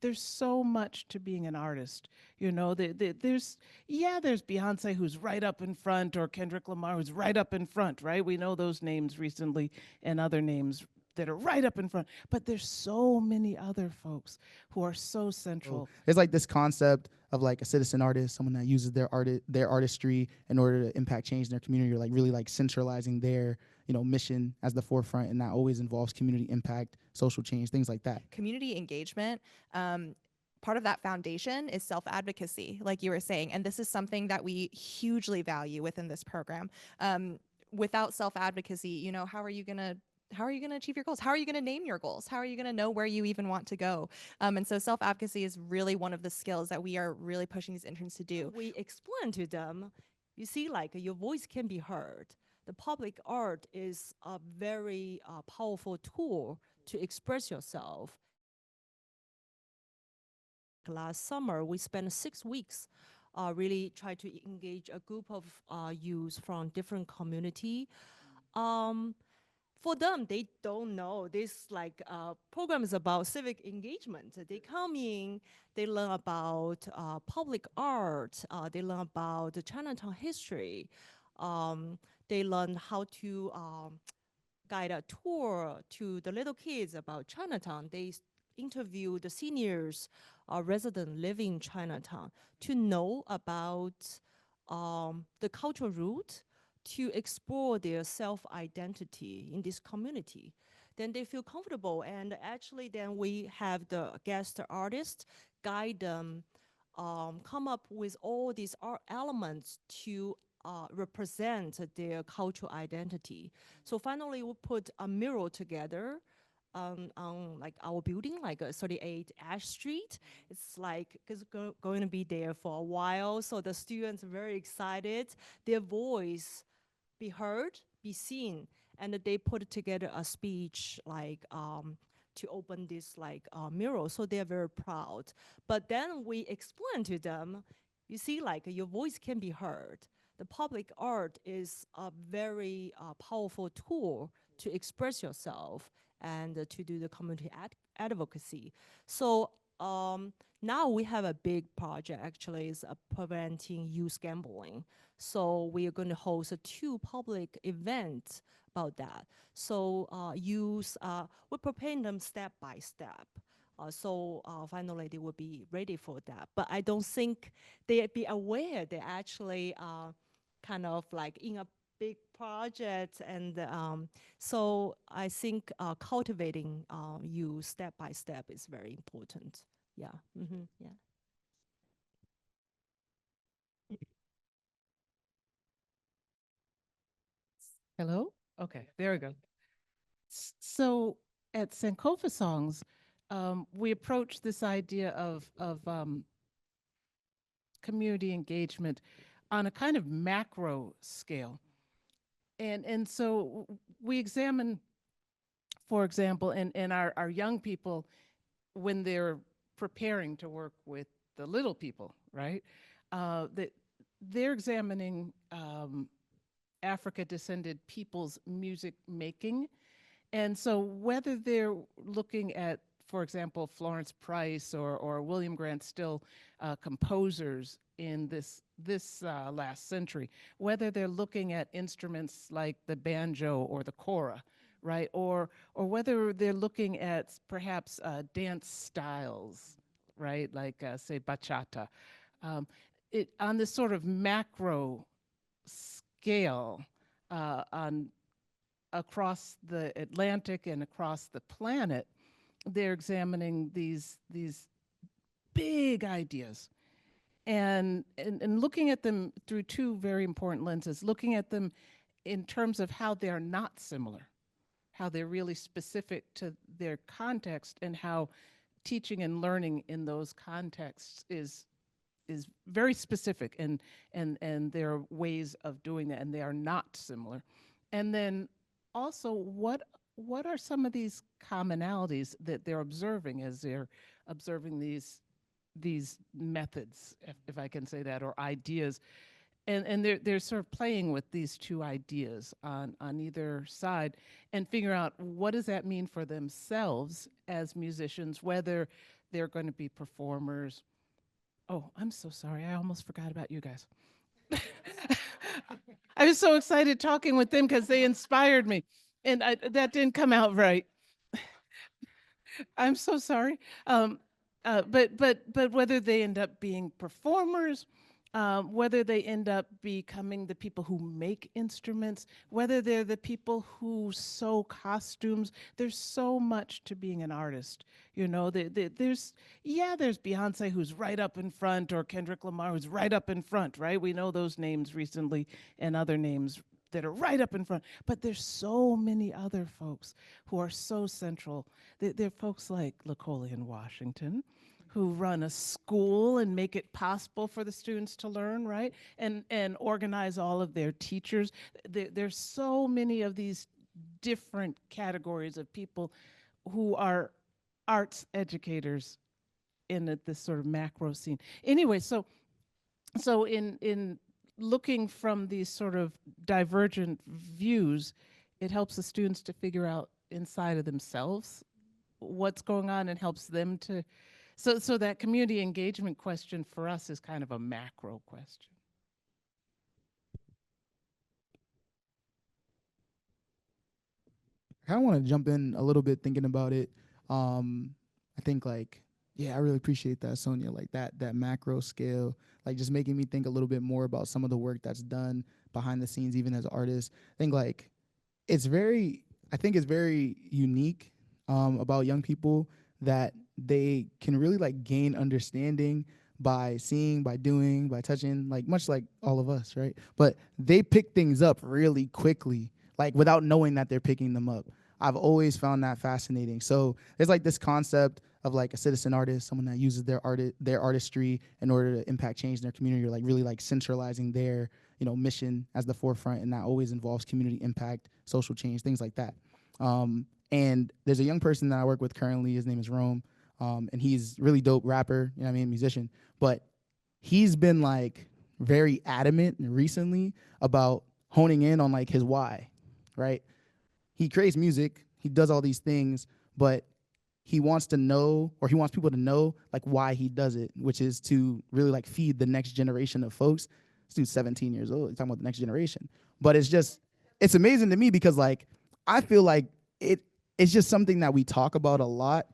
there's so much to being an artist. You know, there's Beyonce who's right up in front, or Kendrick Lamar who's right up in front, right? We know those names recently, and other names that are right up in front. But there's so many other folks who are so So central. there's like this concept of like a citizen artist, someone that uses their artistry in order to impact change in their community, or like really like centralizing their mission as the forefront, and that always involves community impact, social change, things like that. Community engagement, part of that foundation is self-advocacy, like you were saying, and this is something that we hugely value within this program. Without self-advocacy, how are you gonna achieve your goals? How are you gonna name your goals? How are you gonna know where you even want to go? And so self-advocacy is really one of the skills that we are really pushing these interns to do. We explain to them, you see, like your voice can be heard. The public art is a very powerful tool to express yourself. Last summer, we spent 6 weeks really try to engage a group of youth from different community. Um, for them, they don't know this like program is about civic engagement. They come in, they learn about public art, they learn about the Chinatown history, um, they learn how to guide a tour to the little kids about Chinatown. They interview the seniors, resident living in Chinatown, to know about the cultural root, to explore their self-identity in this community. Then they feel comfortable, and actually then we have the guest artist guide them, come up with all these art elements to represent their cultural identity. So finally, we put a mural together on like our building, like 38 Ash Street. It's like it's going to be there for a while. So the students are very excited. Their voice be heard, be seen, and they put together a speech like to open this like mural. So they're very proud. But then we explain to them, you see, like your voice can be heard. The public art is a very powerful tool to express yourself and to do the community advocacy. So now we have a big project actually is preventing youth gambling. So we are going to host 2 public events about that. So we're preparing them step by step. So finally they will be ready for that. But I don't think they be aware they actually kind of like in a big project. And so I think cultivating you step by step is very important. Yeah. Yeah. Hello? Okay, there we go. So at Sankofa Songs, we approach this idea of community engagement on a kind of macro scale. And so we examine, for example, in our young people when they're preparing to work with the little people, right? That they're examining Africa descended people's music making. And so whether they're looking at, for example, Florence Price or William Grant Still composers in this last century, whether they're looking at instruments like the banjo or the kora, right, or whether they're looking at perhaps dance styles, right, like say bachata, um, on this sort of macro scale, on across the Atlantic and across the planet, they're examining these big ideas and looking at them through 2 very important lenses, looking at them in terms of how they're not similar, how they're really specific to their context, and how teaching and learning in those contexts is very specific, and there are ways of doing that, and they are not similar. And then also, what are some of these commonalities that they're observing as they're observing these methods, if I can say that, or ideas, and they're sort of playing with these 2 ideas on either side, and figure out what does that mean for themselves as musicians, whether they're going to be performers. Oh, I'm so sorry. I almost forgot about you guys. I was so excited talking with them because they inspired me, and that didn't come out right. I'm so sorry. But whether they end up being performers, whether they end up becoming the people who make instruments, whether they're the people who sew costumes, there's so much to being an artist. You know, there's Beyonce who's right up in front, or Kendrick Lamar who's right up in front, right? We know those names recently, and other names that are right up in front. But there's so many other folks who are so central. There are folks like LaColia in Washington who run a school and make it possible for the students to learn, right? And organize all of their teachers. There's so many of these different categories of people who are arts educators in this sort of macro scene. Anyway, so in looking from these sort of divergent views, it helps the students to figure out inside of themselves what's going on, and helps them to, so that community engagement question for us is kind of a macro question. I kind of want to jump in a little bit thinking about it. I think like, yeah, I really appreciate that, Sonia, like that macro scale, like just making me think a little bit more about some of the work that's done behind the scenes, even as artists. I think like it's very, I think it's very unique about young people that they can really like gain understanding by seeing, by doing, by touching, like much like all of us, right? But they pick things up really quickly, like without knowing that they're picking them up. I've always found that fascinating. So there's like this concept of like a citizen artist, someone that uses their artistry in order to impact change in their community, or like really like centralizing their mission as the forefront, and that always involves community impact, social change, things like that. And there's a young person that I work with currently. His name is Rome, and he's really dope rapper, musician. But he's been like very adamant recently about honing in on like his why, right? He creates music, he does all these things, but he wants to know, or he wants people to know like why he does it, which is to really like feed the next generation of folks. This dude's 17 years old, he's talking about the next generation. But it's amazing to me because like I feel like it's just something that we talk about a lot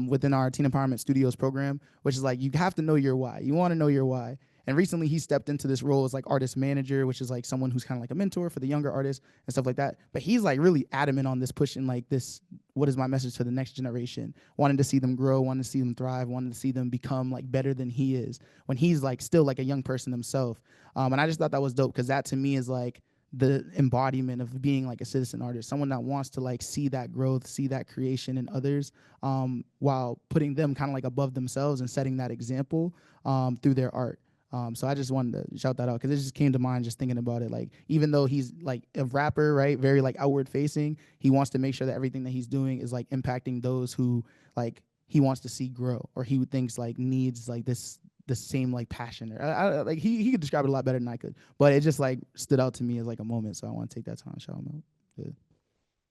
within our Teen Empowerment Studios program, which is like you have to know your why. You want to know your why. And recently he stepped into this role as like artist manager, which is like someone who's kind of like a mentor for the younger artists and stuff like that. But he's like really adamant on this, pushing like this, what is my message to the next generation? Wanting to see them grow, wanting to see them thrive, wanting to see them become like better than he is when he's like still like a young person himself. And I just thought that was dope because that to me is like the embodiment of being like a citizen artist, someone that wants to like see that growth, see that creation in others, while putting them kind of like above themselves and setting that example through their art. So I just wanted to shout that out because it just came to mind just thinking about it. Like, even though he's like a rapper, right, very like outward facing, he wants to make sure that everything that he's doing is like impacting those who like he wants to see grow, or he thinks like needs like the same like passion. Or like he could describe it a lot better than I could, but it just like stood out to me as like a moment. So I want to take that time to shout him out. Yeah.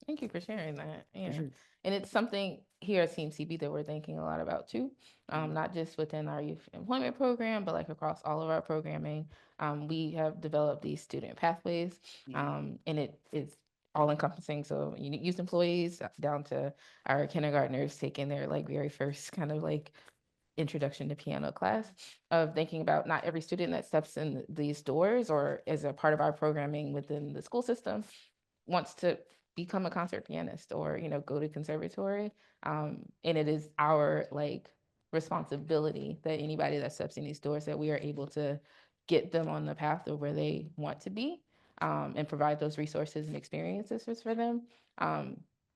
Thank you for sharing that. Yeah. Sure. And it's something here at CMCB that we're thinking a lot about too, not just within our youth employment program, but like across all of our programming. We have developed these student pathways, and it is all encompassing. So youth employees down to our kindergartners taking their like very first kind of like introduction to piano class, of thinking about not every student that steps in these doors or as a part of our programming within the school system wants to become a concert pianist or go to conservatory, and it is our like responsibility that anybody that steps in these doors, that we are able to get them on the path of where they want to be, and provide those resources and experiences for them,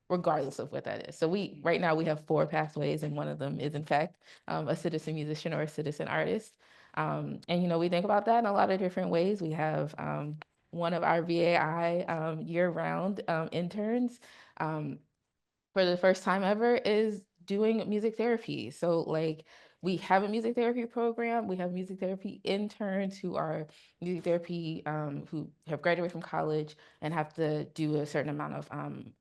regardless of what that is. So right now we have 4 pathways, and one of them is in fact a citizen musician or a citizen artist. And we think about that in a lot of different ways. We have one of our VAI year-round interns, for the first time ever, is doing music therapy. So like we have a music therapy program. We have music therapy interns who are music therapy who have graduated from college and have to do a certain amount of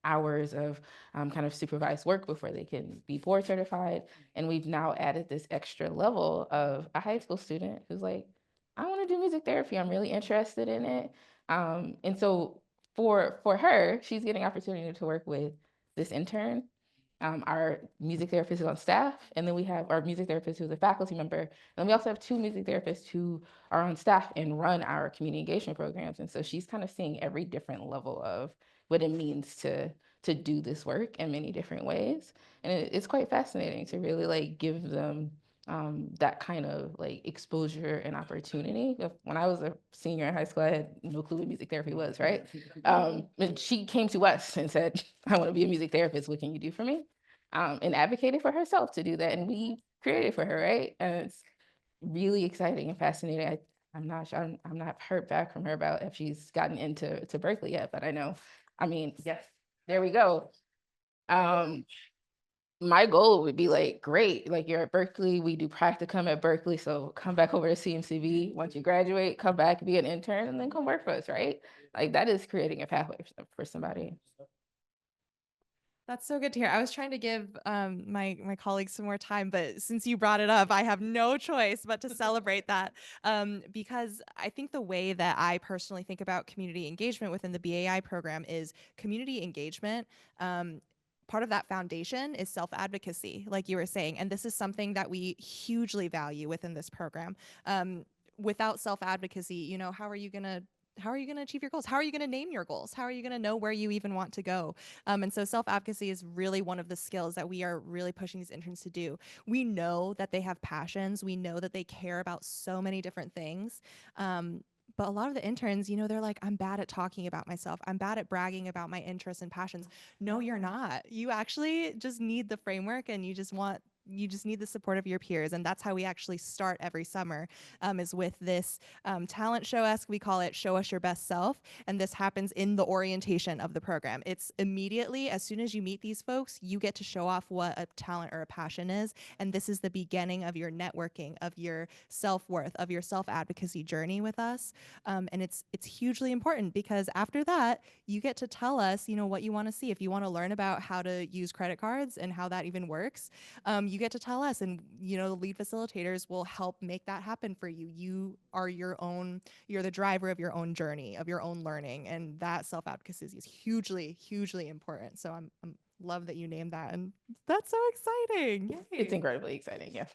hours of kind of supervised work before they can be board certified. And we've now added this extra level of a high school student who's like, I want to do music therapy. I'm really interested in it. And so for her, she's getting opportunity to work with this intern. Our music therapist is on staff, and then we have our music therapist who's a faculty member. And then we also have 2 music therapists who are on staff and run our community engagement programs. And so she's kind of seeing every different level of what it means to do this work in many different ways. And it's quite fascinating to really like give them that kind of like exposure and opportunity. When I was a senior in high school, I had no clue what music therapy was, right? And she came to us and said, I want to be a music therapist. What can you do for me? And advocated for herself to do that. And we created for her, right? And it's really exciting and fascinating. I'm not sure, I'm not heard back from her about if she's gotten into Berkeley yet, but I know, I mean, yes, there we go. My goal would be like, great, like you're at Berkeley, we do practicum at Berkeley, so come back over to CMCB. Once you graduate, come back, be an intern, and then come work for us, right? Like that is creating a pathway for somebody. That's so good to hear. I was trying to give my colleagues some more time, but since you brought it up, I have no choice but to celebrate that, because I think the way that I personally think about community engagement within the BAI program is community engagement. Part of that foundation is self-advocacy, like you were saying, and this is something that we hugely value within this program. Without self-advocacy, how are you gonna achieve your goals? How are you going to name your goals? How are you going to know where you even want to go? And so self-advocacy is really one of the skills that we are really pushing these interns to do. We know that they have passions. We know that they care about so many different things. But a lot of the interns, they're like, I'm bad at talking about myself. I'm bad at bragging about my interests and passions. No, you're not. You actually just need the framework, and you just need the support of your peers. And that's how we actually start every summer, is with this talent show-esque. We call it Show Us Your Best Self. And this happens in the orientation of the program. It's immediately, as soon as you meet these folks, you get to show off what a talent or a passion is. And this is the beginning of your networking, of your self-worth, of your self-advocacy journey with us. And it's hugely important, because after that, you get to tell us, what you want to see. If you want to learn about how to use credit cards and how that even works, you get to tell us, and the lead facilitators will help make that happen for you. You're the driver of your own journey, of your own learning, and that self-advocacy is hugely, hugely important. So I'm love that you named that, and that's so exciting. Yay. It's incredibly exciting, yeah.